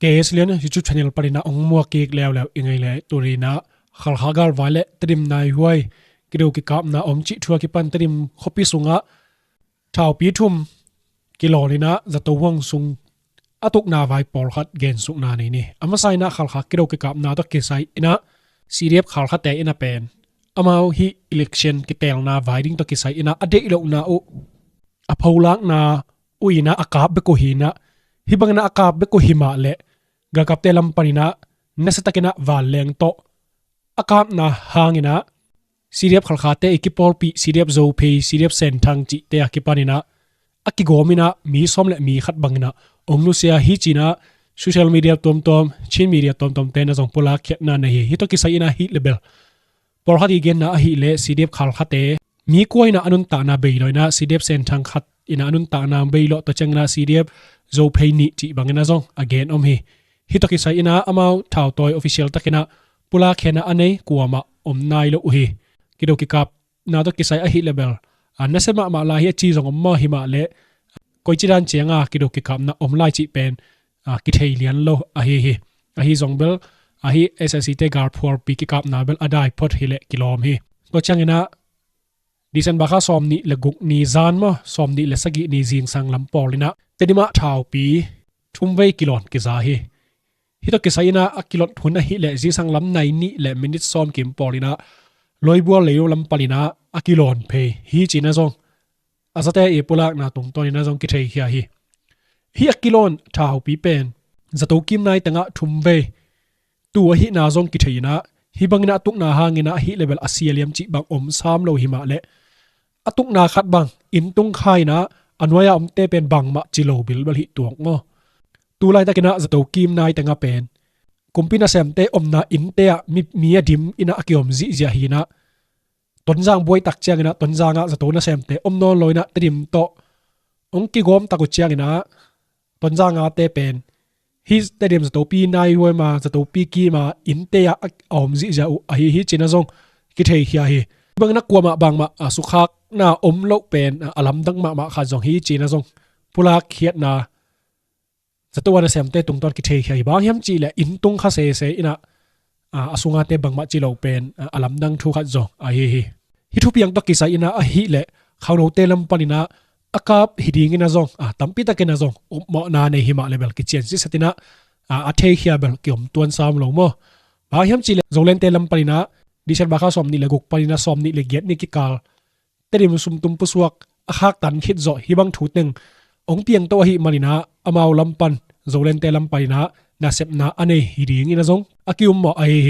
case เลียน YouTube channel ปรินะองมัวเกกแล้วยังไงเลยตัวนี้นะขัลขากาลไว้และตริมนายห้วยกิโดกิกับนะอมจิทัวกิปันตริมคบปีสุงะชาวปีทุ่มกิโลนี่นะจะตัววงสุงอตุกนาไว้ปอลขัดเกณฑ์สุกนานี่อามาใส่นะขัลขากิโดกิกับนะตัวกิใส่นะซีเรียบขัลขาแต่อินะเป็นอามาฮี election กิเตลนาไว้ดิ้งตัวกิใส่นะอเดอิโลนาอุอภาวลักนาอุยนะอากาบเบกุหินะฮิบังนะอากาบเบกุหิมาเลกะกับเตลัมปานินะเนสตะกินะวาเลงโตอากาบนะหางินะซีเรียบขัลขาเตอิกิปอลปีซีเรียบโซเพซีเรียบเซนทังจิเตอกิปานินะอากิโกมินะมีสมและมีขัดบังนะองนุเซียฮิจินะโซเชียลมีเดียตอมชินมีเดียตอมเตนะจงปุลาเขียนนะเฮฮิโตกิไซนะฮิเลเบลปอลฮัดอีเกนนะฮิเลซีเรียบขัลขาเตมีกวยนะอนุนตานะเบยลอยนะซีเรียบเซนทังขัดอินะอนุนตานะเบยลอตจังนะซีเรียบโซเพนิจิบังนะจงอเกนอมฮิฮิตกิไซอินะอามาวท่าวตอยออฟฟิเชียลตะกินะปุลาเขนะอันนี้กัวมาอมนายโลอุฮีกิโดกิกับนาตกิไซอะฮิเลเบลอันนั้นเสมาลาฮีจีจงอมมาฮิมาเลกอยจิดันเจียงกิโดกิกับนะอมไลจิเป็นกิเทเลียนโลอะฮิจงเบลอะฮิเอสเอสซีเตกาลพัวปีกิกับนาเบลอดายพอดฮิเลกิโลมฮิก็จังนะดิฉันบักซ้อมนี่เลกุกนี่จานมาซ้อมนี่เลสกินี่จิงสังลำปอลินะเตดิมาท่าวปีทุ่มเวกิโลนกิซาฮิฮิตกิไซนะอกิโลนหุนฮิเลจิงสังลำในนี่เลมินิตซ้อมกิมปอลินะลอยบัวเลวลำปาลินะอกิโลนเพฮีจีนะจงอาซาเตเอปุลักนาตรงตัวนี้นะจงกิเทฮีฮีอกิโลนท่าวปีเป็นจะตูกิมนายตั้งทุ่มเวตัวฮีนาจงกิเทนะฮิบังนะตุกนาหางินะฮิเลเวลอาเซียเลียมจิบังอมสามโลหิมาเลอตุกนาขัดบังอินตุงไข่นะอันวายอมเตเป็นบังมาจิโลบิลบลิตัวงอตูไลตะกินะจะตูกิมนายตั้งเป็นกุมปินาเซมเตอมนาอินเตะมีดิมอินะอกิอมจิเจียฮีนะตนจางบวยตักเจียงนะตนจางะจะตูนาเซมเตอมนอนลอยนะติมโตองกิกอมตักเจียงนะตนจางะเตเป็นฮิสเตเดียมจะตัวปีนายหัวมาจะตัวปีกีมาอินเตียออมจิจะอุฮิจินะจงกิเทฮีฮีบางนักกลัวมาบางมาสุขักนาอมโลเป็นอลัมดังมาขาจงฮิจินะจงปุลาเขียดนาจะตัวนั้นเสมเตตุงตอนกิเทฮีบางยามจีแหละอินตุงข้าเสอินะสุงาเตบางมาจิโลเป็นอลัมดังทุขัดจงฮิทุพียงตอกิไซอินะฮิแหละเขาโนเตลัมปานินะอากาบฮิดีงินะจงตัมปิตะกินะจงมอนาในหิมะเลเวลกิเชียนซิสตินะอาเทฮีเบลกิอมตัวนซามลงมอบางยามจีเลจงเลนเตลัมปานินะดิฉันบักข้าสอมนี่เลกุกปานินะสอมนี่เลเกียดนี่กิกาลเตดิมซุมตุมปุสวกฮักตันคิดจ่อฮิบังถูตึงองเปียงตัวหิมานินะอามาวลัมปันจงเลนเตลัมปานินะนาเซปนาอันนี้ฮิดีงินะจงอากิอุมมอไอเฮ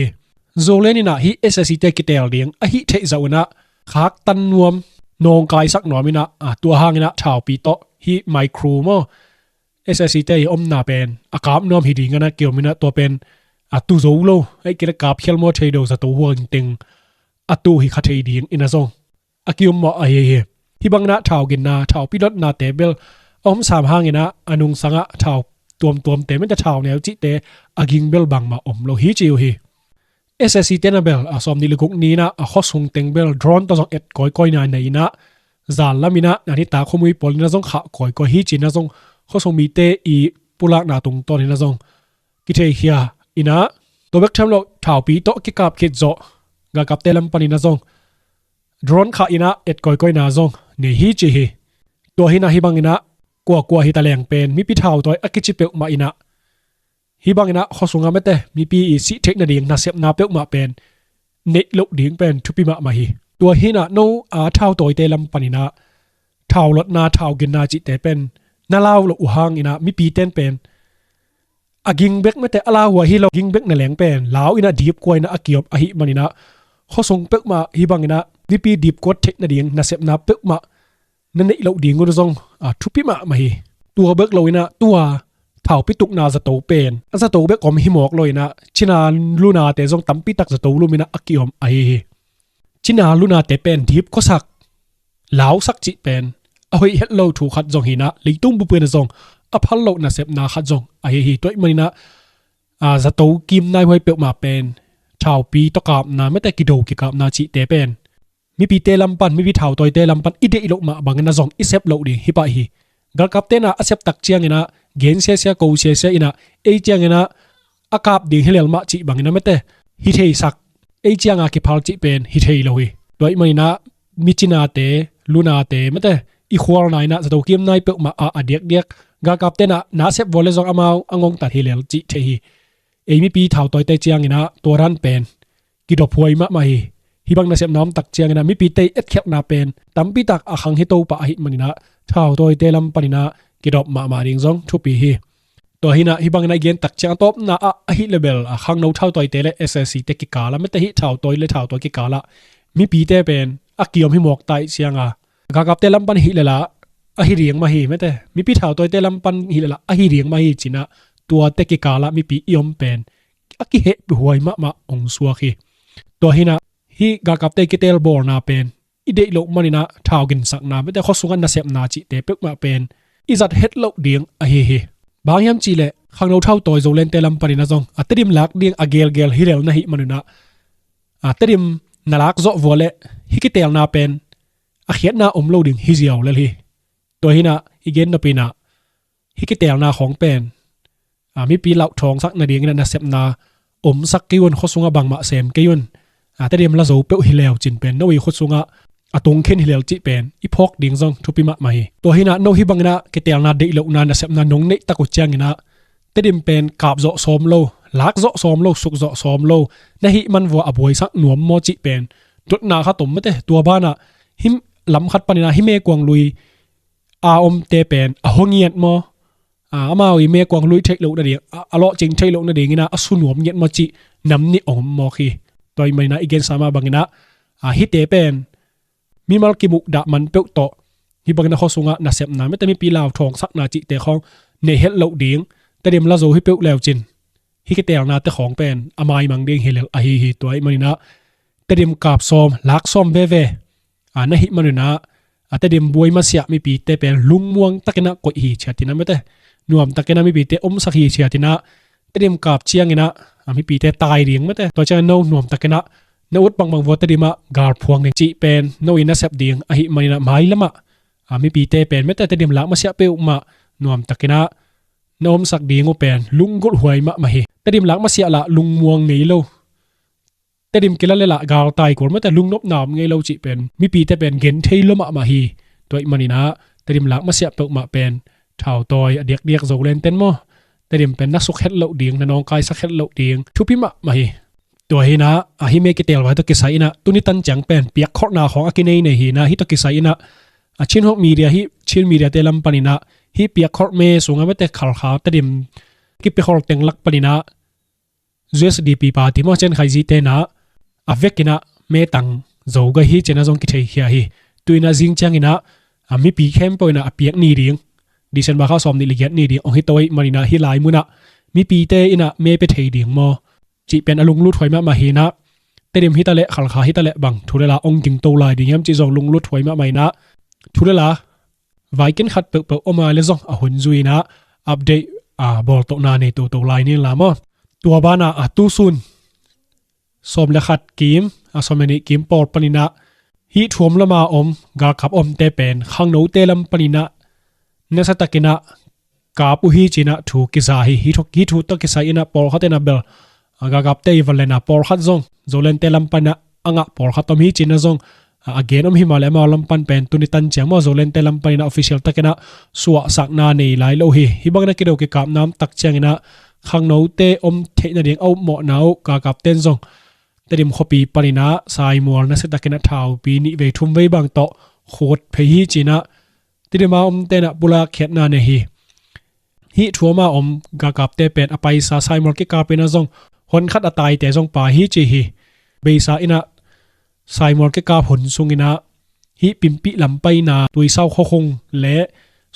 จงเลนินะฮิเอสซีเตกิเตลเลียงอฮิเทจาวนะฮักตันนวมนองกายสักหน่อยมินะตัวหางนะชาวปีโตฮิไมโครโมเอสซีเตอมนาเป็นอากาบนอมฮิดีกันนะเกี่ยวมินะตัวเป็นตูโซโลไอเกลกาบเขียลโมเทโดจะตัวหัวจริงตูฮิคาเทดีอินะซงอากิอุมมอไอเฮฮิบังนะชาวกินนาชาวปีรถนาเตเบลอมสามหางนะอนุงสังะชาวตัวเตมันจะชาวแนวจิเตอากิงเบลบังมาอมโลฮิจิวฮิเอสซีเตนะเบลสอมนิลกุกนี้นะข้อสงเต็งเบลดรอนตัวจงเอ็ดก้อยนายในนะจานละมินะนาทิตาขมุยปอลินะจงขะก้อยฮิจินะจงข้อสงมีเตอีปุลักนาตุงตอนนี้นะจงกิเทฮียอินะตัวเบกทำโลถ่าวปีโตกิกับคิดโจกะกับเตลัมปานินะจงดรอนขะอินะเอ็ดก้อยนาจงเนฮิจิฮีตัวฮินะฮิบังอินะกัวฮิตาแรงเป็นมีปิดถ่าวตัวอากิจิเปกมาอินะฮิบังนะข้อสงงามเตมีปีอีสิเทคนาดีงนาเซบนาเปกมาเป็นเนตลุดีงเป็นทุปิมาฮีตัวฮินะโนท้าวตัวเตลัมปานินะท้าวรถนาท้าวกินนาจิเตเป็นนาลาวลอุหังอินะมีปีเต้นเป็นอากิงเบกไม่แต่อาลาหัวฮิโลกิงเบกในแหลงเป็นลาวอินะดีบกวยนะอากิยบอหิมานินะข้อสงเปกมาฮิบังนะมีปีดีบกดเทคนาดีงนาเซบนาเปกมานั่นเนตลุดีงกุนซงทุปิมาฮีตัวเบกโลอินะตัวถ่าวปิตุกนาจะโตเป็นจะโตเบกอมหิมอกเลยนะชินาลูนาเตจงตั้มปิตักจะโตลูมินะอากิอมไอชินาลูนาเตเป็นดิบก็สักลาวสักจิเป็นเอาให้เฮลโลถูกขัดจงหินะลิตุ้มบุเปนจงอภัลโลนาเซบนาขัดจงไอฮีตัวมันนะจะโตกิมนายไว้เปิดมาเป็นชาวปีตกาบนาไม่แต่กิโดกิกับนาจิเตเป็น มีปีเตลัมปันมีปีเท่าตัวเตลัมปันอีเดอิโลมาบางนะจงอิเซฟโลดีฮิปะฮี gal kaptena asep tak chiang ina gen sia ko sia ina e chiang ina akap ding hilel ma chi bangina mate hi thei sak e chianga ki phal chi pen hi thei lohi doi maina michina te luna te mate i khwal nai na zato kim nai pe ma a adiak gal kaptena na sep vole jong amao angong ta hilel chi thei hi emi pi thau toy te chiang ina toran pen ki do phuai ma hi hibang na sep nom tak chiang ina mi pi te et khep na pen tampi tak a khang hi to pa hi manina thau toy te lam panina ki dop ma ring jong thu pi hi to hina hibang na gen tak chiang top na a hi level a khang no thau toy te le ssc te ki kala me te hi thau toy le thau toy ki kala mi pi te pen a kiom hi mok tai chianga ga gap te lam pan hi lela a hi riang ma hi me te mi pi thau toy te lam pan hi lela a hi riang ma hi china tua te ki kala mi pi iom pen a ki he bi huai ma ong suwa khi to hina hi ga kap te ki tel bor na pen i de lo manina thau gin sak na me te khosungan na sep na chi te pek ma pen izat het lo ding a hi bang yam chi le khang no thau toy zo len te lam panina jong atrim lak ding a gel hirel na hi manuna atrim nalak zo vole hi ki tel na pen a khiat na om lo ding hi ziaw le hi to hina igen na pina hi ki tel na khong pen mi pi lau thong sak na ding na sep na om sak ki won khosunga bang ma sem ke yun atrim la zo pe hi lew chin pen no wi khosunga atung khen hilel chi pen i phok ding jong thupi ma mai to hina no hi bangna ke tel na de lo na na sep na nong nei ta ko chang ina tedim pen kap zo som lo lak zo som lo suk zo som lo na hi man wa aboi sak nuam mo chi pen tut na kha tom mate tua bana him lam khat panina hi me kwang lui a om te pen a hongiat mo amawi me kwang lui thek lo na ding a lo ching thek lo na ding ina asunuam yet mo chi nam ni om mo khi toy mai na igen sama bangina hi te pen mi mal ki muk da man pe to hi bang na khosunga na sep na me te mi pi law thong sak na chi te khong ne het lo ding te dem la zo hi pe lew chin hi ke tel na te khong pen amai mang ding hilel a hi toy manina te dem kap som lak som ve na hi manina ate dem buai ma sia mi pi te pen lung muang takena ko hi chatina me te nuam takena mi pi te om sak hi chatina te dem kap chiang ina mi pi te tai ring me te to cha no nuam takena na ut bang vote dima gar phuang ne chi pen no ina sep ding a hi manina mai lama mi pi te pen meta te dim la ma sia pe ma nuam takena nom sak ding o pen lungul huai ma hi te dim lak ma sia la lung muang nei lo te dim kila le la gar tai kor meta lung nop nam ngei lo chi pen mi pi te pen gen thei lo ma hi toi manina te dim lak ma sia pe ma pen thau toy adiak zo len ten mo te dim pen na suk het lo ding na nong kai sak het lo ding thupi ma hi to hina a hi me ki tel wa to ki sai na tuni tan chang pen piak khor na khong akinei nei hi na hi to ki sai na a chin hok media hi chin media te lam panina hi piak khor me sunga me te khal kha tadim ki pe khor teng lak panina USDP party mo chen khai ji te na avekina me tang zo ga hi chena jong ki thei hi tuina jing chang ina ami pi khem poina apiak ni ring December kha som ni liget ni ding ong hi toy marina hi lai muna mi pi te ina me pe thei ding mo chi pen alung lut hoi ma hi na terim hitale khal kha hitale bang thurela ong king to lai ding yam chi jong lung lut hoi ma mai na thurela vaikin khat pe oma le jong a hun zuina update bol to na ne to lai ni la mo tua bana tu sun som le khat kim someni kim por panina hi thuam lama om ga khap om te pen khang no te lam panina ne sa takina ka pu hi china thu ki za hi thu to ki sa ina por khatena bel aga gap te valena por khat zong zolen te lam pana anga por khatom hi china zong again om himalaya ma lam pan pen tuni tan chang mo zolen te lam panina official takena suwa sakna nei lai lo hi hibang na kido ki kap nam tak changina khang no te om theina ding au mo nau ka kap ten zong tedim khopi panina sai mol na se takena thau pi ni ve thum ve bang to khot phe hi china tidima om te na bula khet na ne hi thuama om ga kap te pen apai sa sai mol ki ka pe na zong hon khat atai te jong pa hi chi hi beisa ina sai mol ke ka hon sungina hi pimpi lampai na tui sau kho khong le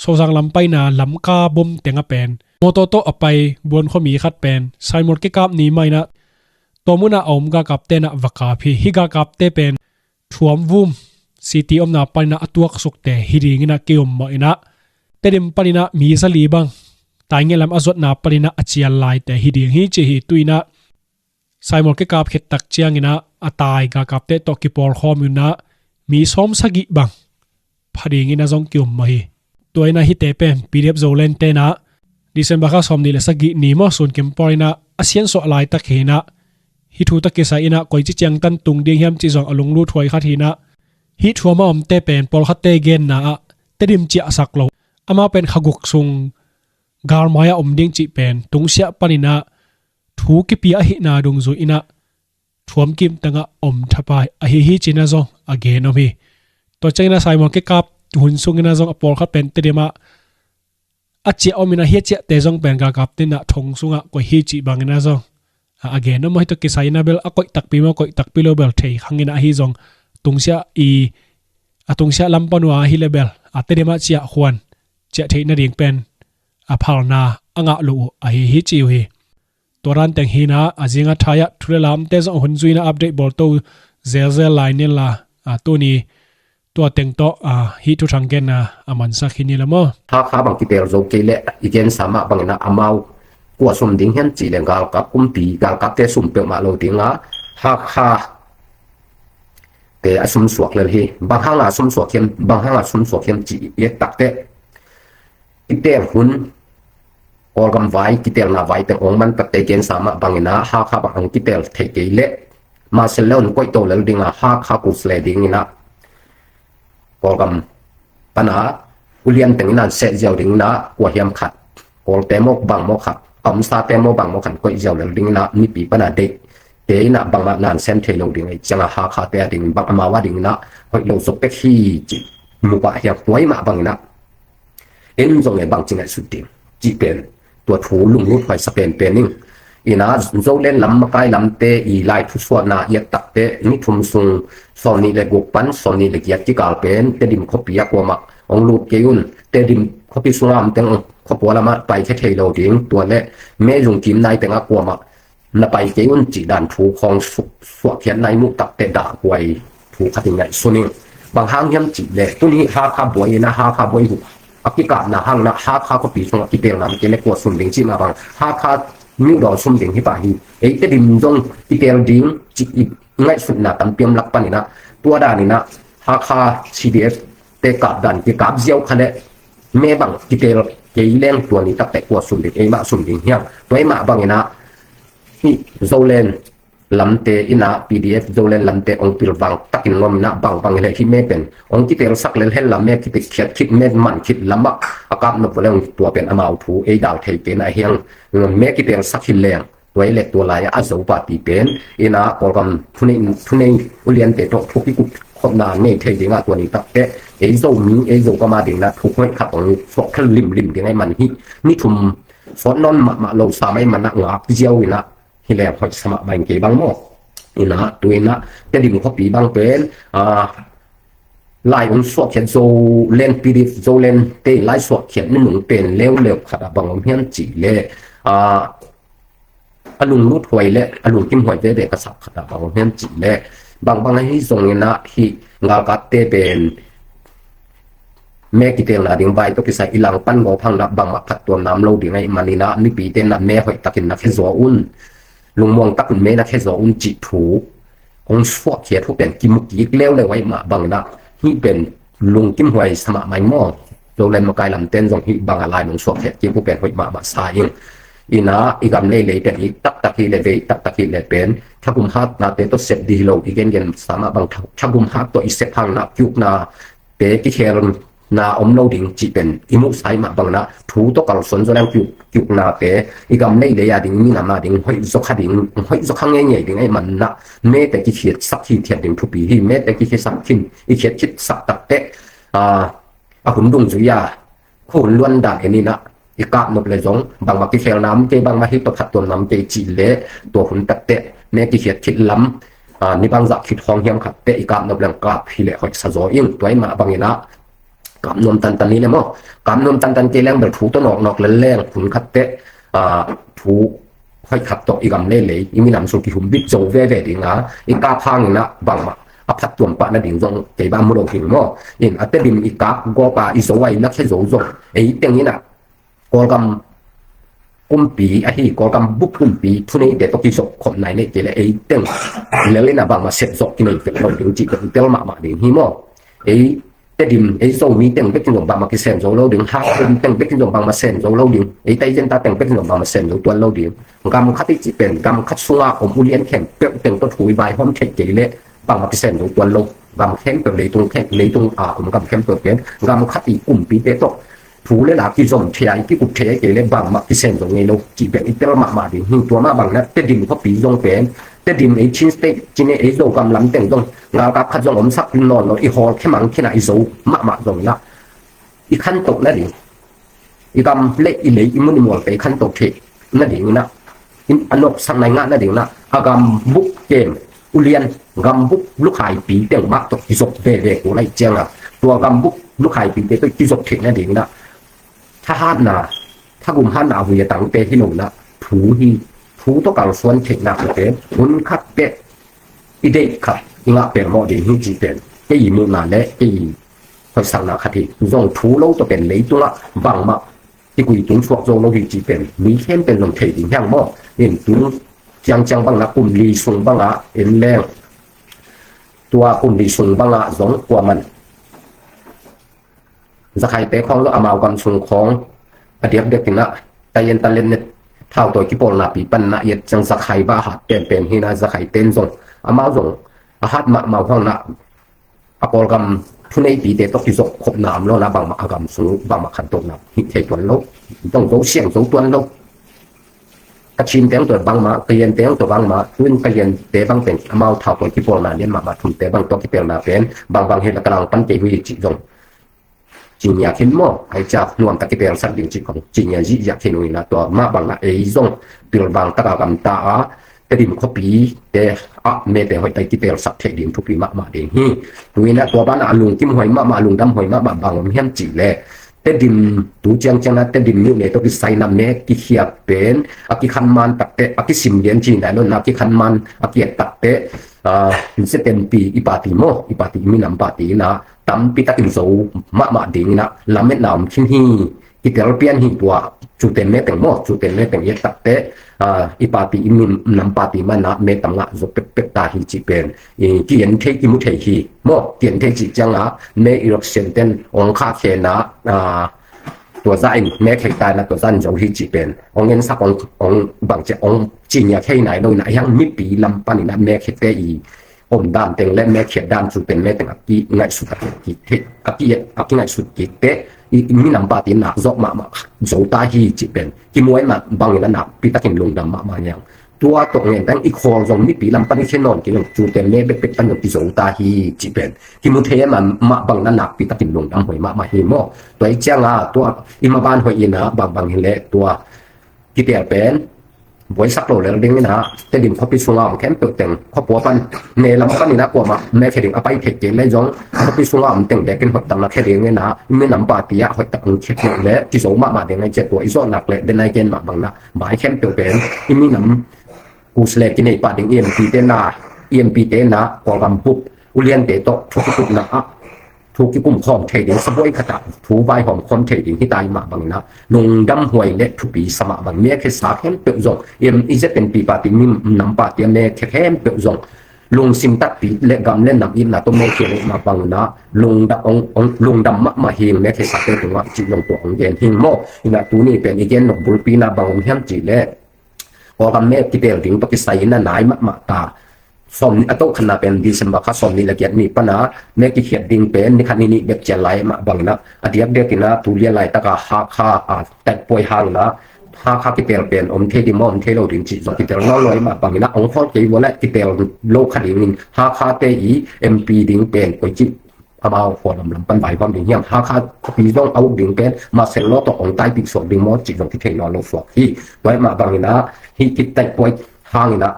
sojang lampai na lamka bom tenga pen moto to apai bon kho mi khat pen sai mol ke kap ni mai na tomuna om ga kap te na waka phi hi ga kap te pen thuam vum city om na paina atuak suk te hiringina keom mo ina tedim panina mi sali bang taingelam azot na panina achial lai te hiding hi chi hi tuina Simon ke kap khet tak chiang ina atai ga kap te to ki por khom na mi som sagi bang phading ina jong kyum mai ตัวนะฮิเตเป็น PDF โซเลนเตนะดิเซมบาคาสอมนี่ละสกินีมอส่วนเกมปอยนะอาเซียนสอลายตะเขนะฮิทูตะเกซาอินะกอยจิเจียงตันตุงเดียงเฮียมจิจองอลงรูถวยคาทีนะฮิทัวมาอมเตเป็นปอลคัตเตเกนนะเตดิมจิอาสักโลอามาเป็นขกุกซุงกาลมายาอมเดียงจิเป็นตุงเสียปานินะทูกิปีอะหินาดุงซุอินะทวมกิมตังอมทับไปอะหิฮิจินะซองอเกนอมีตัวเจนะไซมอนเกกับหุ่นซุงนะซองปอลคัตเป็นเตดิมาอาเจียอมินะเฮียเจเตซองเป็นกากับตินะทงซุงกวยฮิจิบังนะซองagain no mai to ke sai na bel akoi tak pi ma koi tak pi lo bel thei khangina hi zong tungsia i atungsia lampanwa hi level atede ma chia khwan che thei na ring pen a phalna anga lu a hi chiu hi toran teng hi na ajinga thaya thurelam te zo hunjuina update bol to zel line la to ni to teng to hi tu thangken na aman sa khini lamo kha bang ki tel zo ke le igen sama bang na amauกว่าสมดิ่งเห็นจีเลงกาลกับกุมปีกาลกับเตสุมเปียมาโลดิ่งอ่ะฮาเตอสมสวกเลยฮีบางห้างสมสวกเข้มบางห้างสมสวกเข้มจีเยตักเตกิเตหุ่นออร์กัมไว้กิเตลนาไว้แต่องมันตักเตเกนสามะบางนะฮาบางกิเตลเทเกเลมาเซลล์นก้อยโตเลยดิ่งอ่ะฮากุสเลดิ่งนี่นะออร์กัมปัญหาอุเลียนแต่งนั้นเสร็จเจ้าดิ่งนะกว่าเฮียมขัดออร์เตมกบางมกขัดสตาเตมบางมขันก็อีเจ้าเลยดิ่งนะมีปีปัญหาเด็กเดี๋ยวนะบางนานเซนเทลงดิ่งไอ้จังหาคาเตดิ่งบางมาว่าดิ่งนะพอลงสเปคที่จีมุกะเฮียไว้มาบางนะเอ็นจงไอ้บางจริงไอ้สุดดิ่งจีเป็นตัวถูลุงลุกไปสเปนเป็นนิ่งอีน่าโจเล่นลำมาไกลลำเตอีไลทุสวนาเยตักเตนิทุมซุงสอนนี่เลยกุปันสอนนี่เลยยัดจีกาลเป็นเตดิมขบียกว่ามาองลูกเกยุนเตดิมขบีสุรามเตงขบวนละมาไปแค่เทโลดิ่งตัวเล่แม่ยุงกิมนายเตงกว่ามาละไปเกยุนจีดันถูของสวกเขียนในมุกตักเตด่าไว้ถูขัดยังไงส่วนนี้บางห้างยังจีเล่ตัวนี้ฮาบวยนะฮาบวยหุอกิกานะห้างนะฮาก็ปีส่งกิเตลนะมันเกเล็กกว่าส่วนดิ่งจีมาบางฮามิวดอสุ่มดิ่งที่ป่าฮีเอเตดิมจงกิเตลดิ่งจีง่ายสุดนะตั้งเปียมลักปันนี่นะตัวด่านนี่นะฮาCDF เตกับดันที่กับเจียวคะแนนแม่บังกิเตลเกี่ยเล่นตัวนี้ตักแต่กว่าสุ่มดิ่งเอมาสุ่มดิ่งเฮียตัวเอมาบังนี่นะนี่โซเลนลำเตอินะ PDF โซเลนลำเตองปิลบังตักินงอมนะบังเลยที่แม่เป็นองกิเตลสักเลนเห็นลำแม่คิดคิดแม่มันคิดลำบักอากาศนกเรื่องตัวเป็นอมาถูเอดาวเทเป็นไอเฮียงแม่กิเตลสักคิดแรงตัวเล็กตัวลายอาศัยปฏิเป็นอินะกอลำทุนอุเลียนเตตทุกที่กุคนนานเนี่ยเทดิ่งตัวนี้ตักแต่เอโซมีเอโซก็มาดิ่งนะทุกคนขับของฟอกขึ้นริมดิ่งให้มันนี่ทุ่มฟอนนอนมาลงสาไม่มันนักงับเจียวนะที่แรกเขาสมัครแบ่งเก็บบางหม้อนี่นะตัวนี้นะจะดิ่งเขาปีบางเป็นลายองสวกเขียนโซเลนปีดิโซเลนเตลายสวกเขียนนี่หนุ่มเป็นเร็วๆขัดบางเพี้ยนจีเล่อลุงรูดหวยเล่อลุงกิมหวยเด็กกระสับขัดบางเพี้ยนจีเล่บางที่ส่งนี่นะที่งากัดเตเป็นแม่กิเตลนะดิ่งใบตัวกิใส่อีหลังปั้นงอพังนับบางมาขัดตัวน้ำโลดิ่งไงมันนี่นะนี่ปีเต้นนะแม่หอยตะกินนะแค่โซอุ่นลุงมองตักแม่นะแค่โซอุ่นจีถูองสวกเขียนทุกเป็นกิมกิกเลี้ยวเลยไว้มาบางนะที่เป็นลุงกิมหวยสมัครไม่หม้อโดนเล่นมาไกลลำเต้นส่งที่บางอะไรลุงสวกเขียนกิมทุกเป็นหอยมาสายอีนะอีกำเล่เลยเป็นอีตักที่เลยตักที่เลยเป็นถ้ากุมฮักนะเตตัวเสพดีโลอีกเงินสามารถบางถ้ากุมฮักตัวอีเสพพังนะยุกนะเตกิเคลนาอมโลดิ่งจีเป็นอิมุสายมาบางนะถูตัวกัลสนจะแล้วยุกนาเตอีกำเล่เลยดิ่งมีนามาดิ่งหอยจกดิ่งหอยจกข้างเงี้ยดิ่งไอ้มันนะเมื่อแต่กิเขียดสักทีเทียนดิ่งทุกปีที่เมื่อแต่กิเขียดสักทีอีเขียดคิดสักตักเตหุ่นดุงจุยาหุ่นล้วนด่างอันนี้นะอีกาบนบเลยจงบางมากิเขียดน้ำเจบางมาที่ตัวขัดตัวน้ำเจจีเล่ตัวหุ่นตักเตเมื่อกิเขียดคิดล้ำนี่บางจากคิดห้องเฮียมขัดเตอีกาบนบเลยกราบพี่เล่หอยสะโจยิ่งตัวไอ้มาบางนะกำนวมตันนี้เลยมั้งกำนวมตันเจริญแบบถูต้นออกแรงขุนขัดเตะถูค่อยขับตกอีกำเล่เลยอีมีน้ำสุกิหุ่มบิดโจเว่ดิ่งนะอีกาพังนะบางมาอับทัดตัวปะนั่นดิ่งจงเจ็บบ้ามโลหินมั้งอินอัตเตบิมอีกาก็ปะอีโซไว้นักแค่โจจงไอ้เต็งนี้นะก็กำกุมปีไอ้ที่ก็กำบุกกุมปีทุนนี้เด็กตกิศคนไหนเนี่ยเจริญไอ้เต็งแล้วเลยนะบางมาเสร็จจบที่นี่เราถึงจีบเป็นเตลมาดิ่งหิมะไอ้ แต่ดิมไอ้โซมีเต็งเป็กขนมปังมากิเซนโซโลดึงหาเป็นเต็งเป็กขนมปังมาเซนโซโลดึงไอ้ไตเจนตาเต็งเป็กขนมปังมาเซนโซตัวโลดึงกำคัดที่จิเป็นกำคัดสุราผมอุเลียนแข็งเปียกเต็งตัวถุยใบหอมเข็งเกลี่ยปังมากิเซนโซตัวโลกำแข็งเปียกเลยตรงแข็งเลยตรงผมกำแข็งเปียกเป็นกำคัดอีกลุ่มปีเตโตถูเลยหลักที่ส่งเทียที่กุบเทียเกลี่ยบังมากิเซนโซเงโลจีเป็นอิตาลีมาดิหิตัวมาบังนะแต่ดิมเขาปีส่งเป็นแต่ดิมไอ้ชิ้นสเต็กจีเนไอ้โซกำลังเต็งตรงงากับขัดส่งผมสักนอนเราอีฮอลแค่มังแค่ไหนไอ้โซมาตรงละอีขั้นตกนั่นเองอีกำเละอีเหลยอีมันมัวไปขั้นตกเทนั่นเองนะอินอนกสังในงานนั่นเองนะอากำบุกเกมอุเลียนกำบุกลูกหายปีเต็งมากตกที่ศพเด็กอะไรเจ้าละตัวกำบุกลูกหายปีเต็งที่ศพเทนั่นเองนะถ้าห้ามนาถ้ากลุ่มห้ามนาหัวต่างเตะที่หนุ่มนะถูต้องการส่วนเทนะเตะหุ่นคัดเตะอีเด็กครับอีงาเป็นโมเดลที่จีเป็นที่อีมือนาเละที่เขาสั่งนาคดีส่งถูเราตัวเป็นเลยตัวละบางมาที่กุยตุ้งสวกโจเราที่จีเป็นมีเข้มเป็นลมเทดิ่งแห้งหม้อเห็นตุ้งจังบางละกลุ่มลีส่งบางละเอ็นแรงตัวกลุ่มลีส่งบางละสองกว่ามันจะใครเตะของแล้วเอามากันส่งของอดีตเด็กนะแต่ยันตะเล่นเนี่ยเท่าตัวกิโปลนาปีปันนะยัดจังสักใครบ้าหัดเป็นที่น่าจะใครเต้นส่งเอามาส่งอาหัดมาห้องนะอากรกรรมทุนไอปีเตตกที่สกขบน้ำแล้วนะบางมาอากรรมสูงบางมาขันตกน้ำหิเทตัวโลกต้องโตเสียงโตตัวโลกกระชินเต็มตัวบางมาเตียนเต็มตัวบางมาขึ้นเตียนเตะบางเป็นเอามาเท่าตัวกิโปลนาเนี่ยมาทุนเตะบางตัวกิเปลนาเป็นบางเหตุกำลังปั้นเตวิจิตรงจริงอยากเห็นหม้อให้จับรวมตะกิเปลสัตว์ดิ่งจิของจริงอยากเห็นวินาตัวมาบางละไอ้ส่งเปลบางตะกำตาแต่ดิมเขาปีแต่เมแต่หอยไตกิเปลสัตว์เทดิ่งทุกปีมาเองฮีวินาตัวบ้านอาลุงกิมหอยมาลุงดำหอยมาบางเฮียนจีแลแต่ดิมตูจังนะแต่ดิมนี่เนี่ยต้องใส่น้ำเนกิเขียบเป็นกิคันมันตักเตะกิสิมเลียนจีนได้แล้วนะกิคันมันกิเอตักเตะจะเป็นปีอีปาติโมอีปาติมีน้ำปาตินะตั้มปีตักินโซมาดิ่งนะลำเม็ดน้ำชิ้นฮีกิเตลเปียนฮีตัวจุดเต็มเม็ดแต่งโมจุดเต็มเม็ดแต่งเยตักเตะอีปาติมีน้ำปาติมันนะเม็ดต่างละจะเป็ดตาฮีจีเป็นกิเย็นเทกิมุเทฮีโมเกียนเทจิจังละเมอิรักเซนเตนองคาเชนะตัวใจแม้แค่ตายนะตัวใจจะที่จีเป็นองเงินสักองบางจะองจีนอยากแค่ไหนโดยไหนยังมีปีลำปันนะแม้แค่แต่อีอมดามเต็งและแม้แค่ดามสุดเป็นแม้แต่กี้ง่ายสุดกี้เทกี้ง่ายสุดกี้เตะมีน้ำปาติหนักจอกมาโจตาฮีจีเป็นกิมวยมาบางอย่างหนักปีตะกินลงดำมาอย่างตัวตกเงินตั้งอีกคนจงมีปีลำปันที่เช่นนอนกินจูเต็มแม้เป็นปันอย่างที่โจตาฮีจีเป็นกิมุเทมาบางนั้นหนักปีตะกินลงดำหอยมาเฮโมตัวไอ้เจ้าตัวอิมาบานหอยนะบางเห็นแล้วตัวกิเตียเป็นบริษัทโหลเลยดิ้งนะแต่ดิมเขาไปส่งเอาแค่เปิดแต่งเขาปัวปันเนลำปันนี่นะกว่ามาแม่แค่ดิ้งเอาไปเทคเจนเลยจ้องเขาไปส่งเอาแต่งแต่กินหดตังนะแค่ดิ้งเนี่ยนะไม่นำปาติยะหดตังเช็ดเลยที่ส่งมาเดี๋ยวไงเจ็ดตัวอีโซนหนักเลยเดินในเกณฑ์มาบางนะหมายแค่เปิดเป็นที่มีน้ำกูสเลกินในปาดิ้งEMPเตนะกว่ากำปุ๊บอุเลียนเตโตทุกทุกนะถูกที่กลุ่มของเทดิ่งสบวยขจัดถูใบหอมคนเทดิ่งที่ตายมาบางนะลงดำหวยเล็ดทุปีสมาบางเมียแค่สาแค่เปิดจงอีจะเป็นปีปาติมิมน้ำปาติเมียแค่เปิดจงลงซิมตัดปีเล็กกำเล่นน้ำอินนะตัวเมียเขียนมาบางนะลงดำมาเฮงเมียแค่สาเป็นถึงว่าจีลงตัวของเกณฑ์หิงโมอีนะตัวนี้เป็นอีเกณฑ์หนุนบุญปีนาบางเฮียมจีเล่พอกำเมียที่เปลี่ยนถึงปฏิสัยนั่นไหนมาตาสมนี้ต้องขนาดเป็นดิสมาคัสสมนี้ละเกียดมีปัญหาเมื่อกี้เขียนดิ่งเป็นนี่คันนี้เด็กจะไล่มาบังนะอดีตเด็กนะตุเลียไล่ตะกาค่าแต่ป่วยห่างนะค่าที่เป็นอมเทดิมอนเทโลดิ่งจีที่เป็นน้อยมาบังนะองค์ข้อที่ว่าแหละที่เป็นโลกคดีนี้ค่าเตอีMPดิ่งเป็นไปจิเอามาขวดลำปันใบความดิ่งเหี้ยค่าปีต้องเอาดิ่งเป็นมาเซลล์ตัวองค์ใต้ปีส่วนดิ่งมอจิตที่เทคโนโลยีที่ไว้มาบังนะที่คิดแต่ป่วยห่างนะ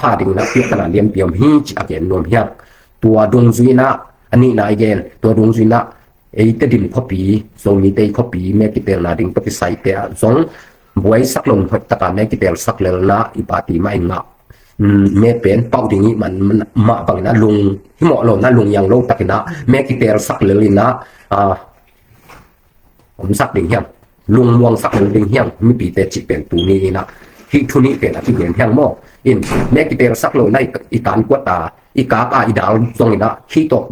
ค่าดิ่งนะเพียงขนาดเลี้ยงเปี่ยมฮีจอาเกนรวมเฮียตัวดวงจุยนะอันนี้นะเกนตัวดวงจุยนะไอ้แต่ดิ่งคอปีทรงนี้เตยคอปีแม่กิเตลนะดิ่งปฏิสัยเตะทรงบวยสักลงตะการแม่กิเตลสักเลลนะอีปาติไม่นะแม่เป็นเป้าดิ่งนี้มันมาบางนะลงที่เหมาะลงนะลงอย่างโลกตะกินะแม่กิเตลสักเลลนะผมสักดิ่งเฮียลงมวงสักเลลดิ่งเฮียมีปีเตจิเป็นตัวนี้นะที่ทุนี้เป็นที่เห็นแห่งหม้ออินแม้กิเตลสักโลในอีตานกวตา อีกาปาอีดาวตรงนี้นะขี้ตก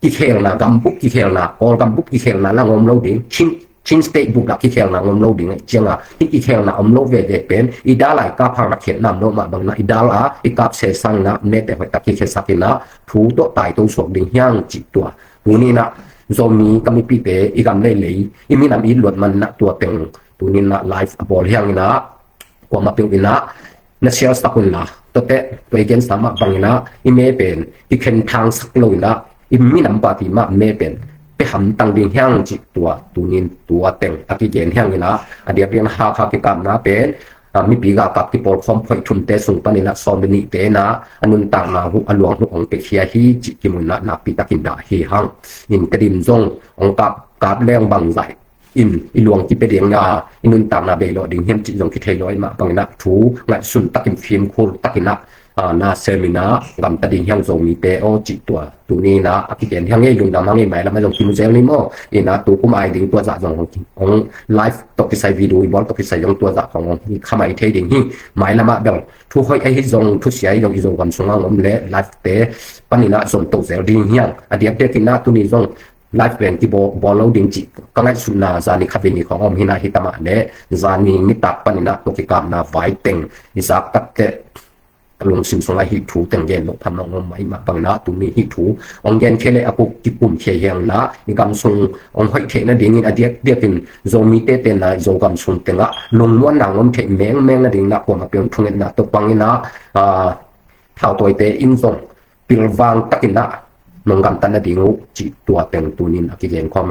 กี่เคลนะกำบุกกี่เคลนะกองกำบุกกี่เคลนะแล้วงมเราดิ่งชิ้นสเต็กบุกหลักกี่เคลนะงมเราดิ่งเจียงอ่ะกี่เคลนะอมเราเวเดเป็นอีดาไหลกาพังนักเขียนนำโนมาบางนะอีดาละอีกาเสสังนะเนตแต่ไปตะกี้เคสักินะถูตัวตายตัวสวกดิ่งย่างจิตตัวหูนี่นะโซมีก็มีปีเตอีกำเลยเลยอีมีนำอีหลวดมันนะตัวเต็งตัวนี้นะไลฟ์บอลย่างนะกว่ามาเป็นวินะนักเชียร์สักุลนะตัวเตะตัวเกนสามารถบังนะอีเมเป็นอีเข็นทางสักลอยนะอีมีนำปฏิมาเมเป็นไปหำตังดิ่งย่างจิตตัวนี้ตัวเต็งตะกี้เกนย่างนะอันเดียเป็นหาข้าวกิกรรมนะเป็นมีปีกากับที่ปอลคอมพอยทุนเตสุงปนินะซอมบินิเตนะอันนุนต่างมาหุอลวงหุองเปเคียฮีจิกิมุนะนับปีตะกินดาฮีหังอินกระดิมซงองกับแรงบังใจอินอีหลวงที่ไปเดียงาอินุนต่างนาเบลดิ่งเฮมจิจงคิเทลอยมาบังนะถูงัดสุนตะกิมฟิล์มคูตะกินะนาเซมินะกำตะดิ่งยังทรงมีเปโอจิตัวนี้นะอภิเษกยังไงลุงดำยังไงไหมแล้วไม่ลงคิมเซลนี่มั้งอินะตัวกุมไอดิ่งตัวจ่าของไลฟ์ตกที่ใส่วิดีโอบอลตกที่ใส่ยังตัวจ่าของขมายเทดิ่งที่หมายละมาแบบทุกคนไอ้ที่ทรงทุกเสียยังอีทรงกำทรงงมเละไลฟ์เตะปนินะทรงตกเซลดิ่งยังอดีตเด็กที่น่าตัวนี้ทรงไลฟ์เป็นที่บอลเราดิ่งจิก็ง่ายสุดนะจานิคาเฟนีของอมหินาฮิตามาเนะจานิมิตาปนินะตกที่กำนาไฟเต็งอิสักตัดเตะลงสินสงไอหิถูแต่งเย็นลงทำนองไม่มาบังนะตุนี้หิถูองเย็นเคเลอปุกิปุ่มเคยังนะมีกำทรงองหอยเทนะดิ่งอเดียเป็นโซมีเตเตนะโซกำทรงเตงะลงล้วนหนังอมเทแมงนะดิ่งนะผมมาเป็นทุงเงินนะตบังนะเท่าตัวเตอินทรงปิลวางตะกินนะลงกำตันนะดิ่งจิตัวแต่งตุนี้นะกิเลนความ